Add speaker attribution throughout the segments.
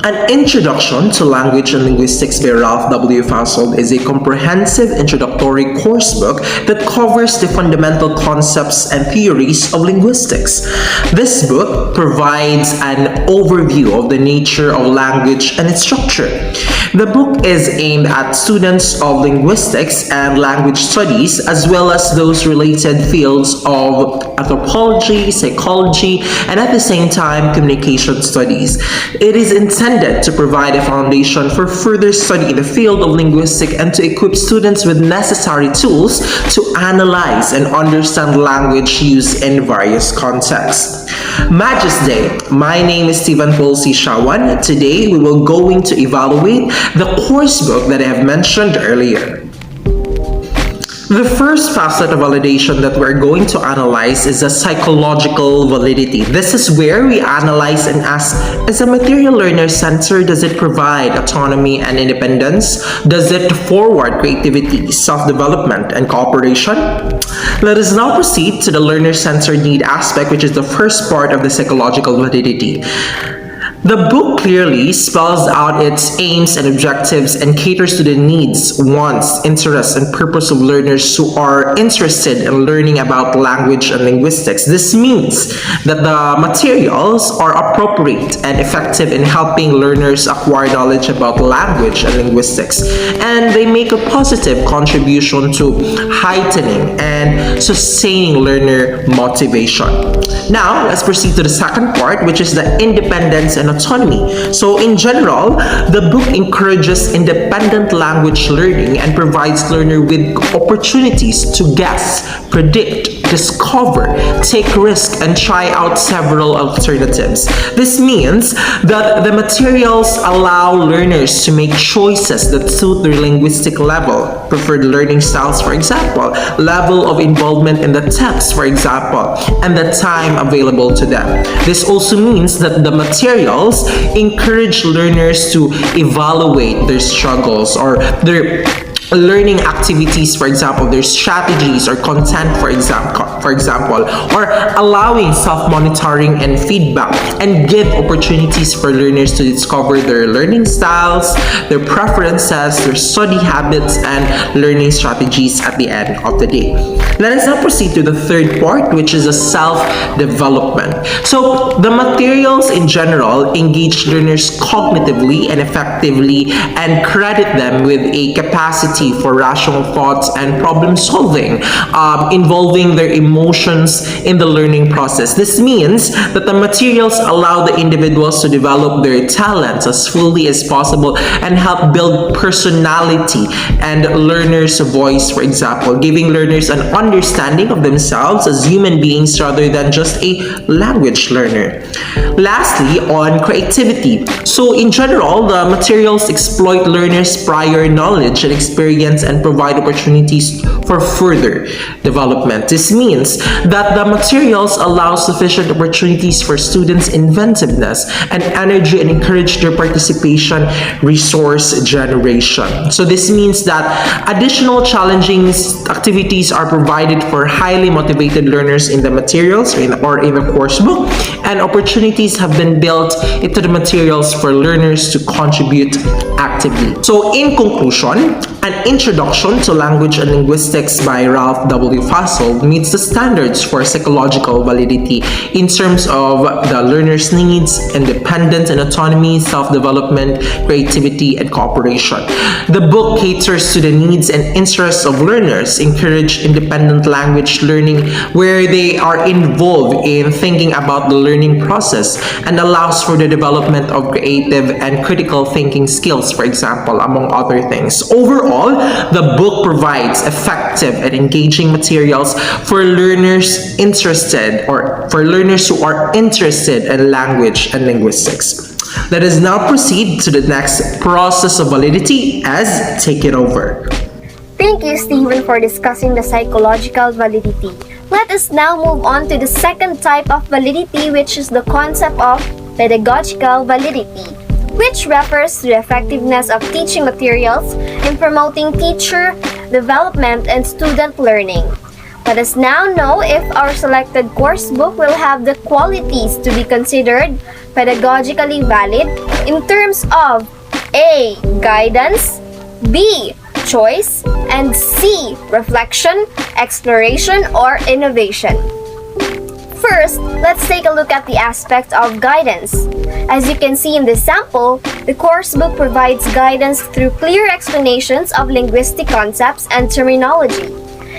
Speaker 1: An Introduction to Language and Linguistics by Ralph W. Fasold is a comprehensive introductory coursebook that covers the fundamental concepts and theories of linguistics. This book provides an overview of the nature of language and its structure. The book is aimed at students of linguistics and language studies, as well as those related fields of anthropology, psychology, and at the same time, communication studies. It is intended to provide a foundation for further study in the field of linguistics and to equip students with necessary tools to analyze and understand language used in various contexts. Magis Day. My name is Stephen Paul C. Shawan. Today, we will going to evaluate the coursebook that I have mentioned earlier. The first facet of validation that we're going to analyze is the psychological validity. This is where we analyze and ask, is a material learner centered? Does it provide autonomy and independence? Does it forward creativity, self-development, and cooperation? Let us now proceed to the learner-centered need aspect, which is the first part of the psychological validity. The book clearly spells out its aims and objectives and caters to the needs, wants, interests, and purpose of learners who are interested in learning about language and linguistics. This means that the materials are appropriate and effective in helping learners acquire knowledge about language and linguistics, and they make a positive contribution to heightening and sustaining learner motivation. Now, let's proceed to the second part, which is the independence and autonomy. So in general, the book encourages independent language learning and provides learner with opportunities to guess, predict, discover, take risk, and try out several alternatives. This means that the materials allow learners to make choices that suit their linguistic level, preferred learning styles, for example, level of involvement in the text, for example, and the time available to them. This also means that the materials encourage learners to evaluate their struggles or their learning activities, for example, their strategies or content, for example, or allowing self-monitoring and feedback, and give opportunities for learners to discover their learning styles, their preferences, their study habits, and learning strategies at the end of the day. Let us now proceed to the third part, which is a self-development. So the materials in general engage learners cognitively and effectively and credit them with a capacity for rational thoughts and problem solving, involving their emotions in the learning process. This means that the materials allow the individuals to develop their talents as fully as possible and help build personality and learners' voice, for example, giving learners an understanding of themselves as human beings rather than just a language learner. Lastly, on creativity. So in general, the materials exploit learners' prior knowledge and experience and provide opportunities for further development. This means that the materials allow sufficient opportunities for students' inventiveness and energy and encourage their participation, resource generation. So this means that additional challenging activities are provided for highly motivated learners in the materials or in the course book, and opportunities have been built into the materials for learners to contribute actively. So in conclusion, An Introduction to Language and Linguistics by Ralph W. Fasold meets the standards for psychological validity in terms of the learner's needs, independence and autonomy, self-development, creativity, and cooperation. The book caters to the needs and interests of learners, encourage independent language learning where they are involved in thinking about the learning process, and allows for the development of creative and critical thinking skills, for example, among other things. Overall, the book provides effective and engaging materials for learners who are interested in language and linguistics. Let us now proceed to the next process of validity as take it over.
Speaker 2: Thank you, Stephen, for discussing the psychological validity. Let us now move on to the second type of validity, which is the concept of pedagogical validity, which refers to the effectiveness of teaching materials in promoting teacher development and student learning. Let us now know if our selected course book will have the qualities to be considered pedagogically valid in terms of A. Guidance, B. Choice, and C. Reflection, exploration, or innovation. First, let's take a look at the aspect of guidance. As you can see in this sample, the course book provides guidance through clear explanations of linguistic concepts and terminology,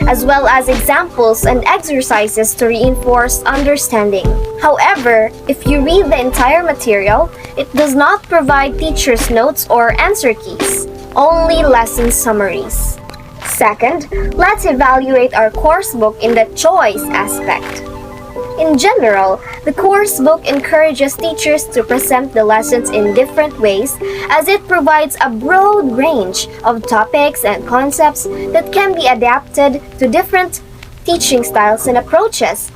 Speaker 2: as well as examples and exercises to reinforce understanding. However, if you read the entire material, it does not provide teacher's notes or answer keys, only lesson summaries. Second, let's evaluate our course book in the choice aspect. In general, the course book encourages teachers to present the lessons in different ways as it provides a broad range of topics and concepts that can be adapted to different teaching styles and approaches.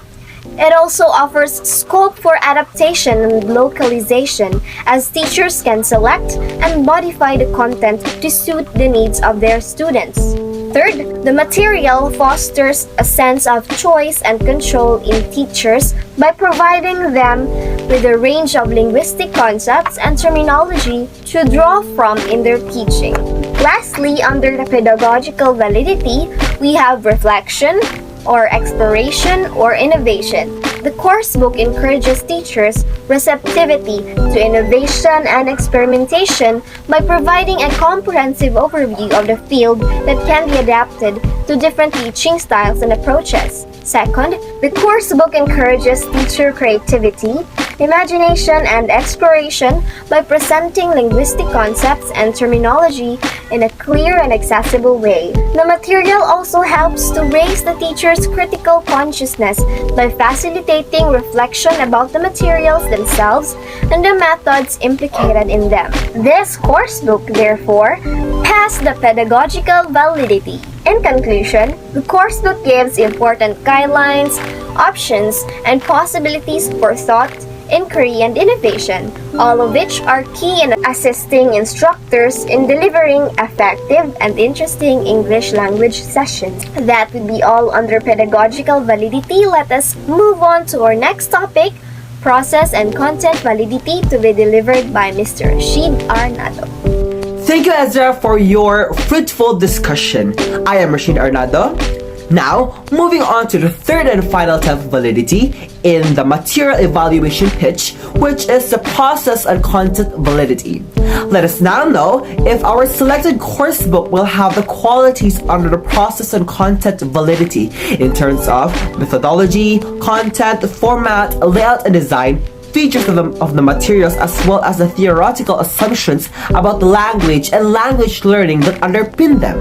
Speaker 2: It also offers scope for adaptation and localization as teachers can select and modify the content to suit the needs of their students. Third, the material fosters a sense of choice and control in teachers by providing them with a range of linguistic concepts and terminology to draw from in their teaching. Lastly, under the pedagogical validity, we have reflection, or exploration, or innovation. The course book encourages teachers' receptivity to innovation and experimentation by providing a comprehensive overview of the field that can be adapted to different teaching styles and approaches. Second, the course book encourages teacher creativity, imagination, and exploration by presenting linguistic concepts and terminology in a clear and accessible way. The material also helps to raise the teacher's critical consciousness by facilitating reflection about the materials themselves and the methods implicated in them. This course book, therefore, has the pedagogical validity. In conclusion, the course book gives important guidelines, options, and possibilities for thought, inquiry, and innovation, all of which are key in assisting instructors in delivering effective and interesting English language sessions. That would be all under pedagogical validity. Let us move on to our next topic, process and content validity, to be delivered by Mr. Rashid Arnado.
Speaker 3: Thank you, Ezra, for your fruitful discussion. I am Rashid Arnado. Now, moving on to the third and final type of validity in the material evaluation pitch, which is the process and content validity. Let us now know if our selected course book will have the qualities under the process and content validity in terms of methodology, content, format, layout, and design, features of the materials, as well as the theoretical assumptions about the language and language learning that underpin them.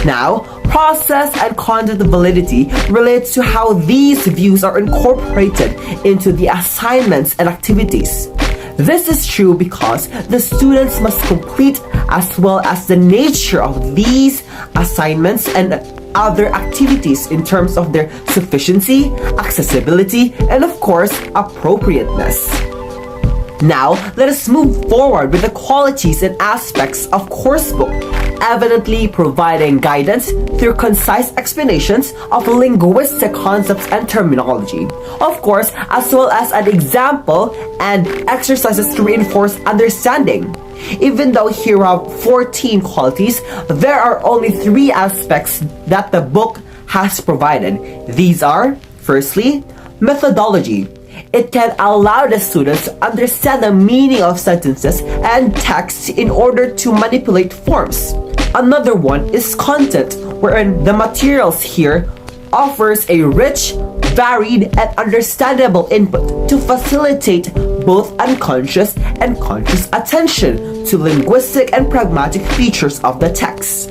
Speaker 3: Now, process and content validity relates to how these views are incorporated into the assignments and activities. This is true because the students must complete, as well as the nature of these assignments and other activities in terms of their sufficiency, accessibility, and of course, appropriateness. Now, let us move forward with the qualities and aspects of coursebook, evidently providing guidance through concise explanations of linguistic concepts and terminology. Of course, as well as an example and exercises to reinforce understanding. Even though here we have 14 qualities, there are only 3 aspects that the book has provided. These are, firstly, methodology. It can allow the students to understand the meaning of sentences and text in order to manipulate forms. Another one is content, wherein the materials here offers a rich, varied, and understandable input to facilitate both unconscious and conscious attention to linguistic and pragmatic features of the text.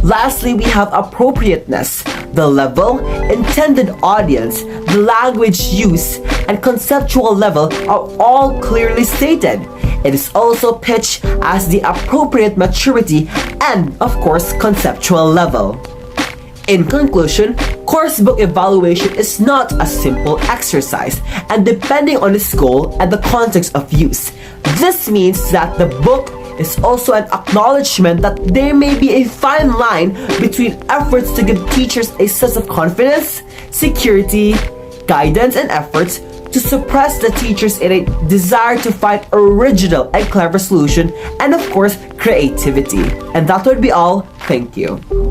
Speaker 3: Lastly, we have appropriateness. The level, intended audience, the language use, and conceptual level are all clearly stated. It is also pitched as the appropriate maturity and, of course, conceptual level. In conclusion, coursebook evaluation is not a simple exercise, and depending on its goal and the context of use. This means that the book is also an acknowledgement that there may be a fine line between efforts to give teachers a sense of confidence, security, guidance, and efforts to suppress the teacher's innate desire to find original and clever solution, and of course, creativity. And that would be all. Thank you.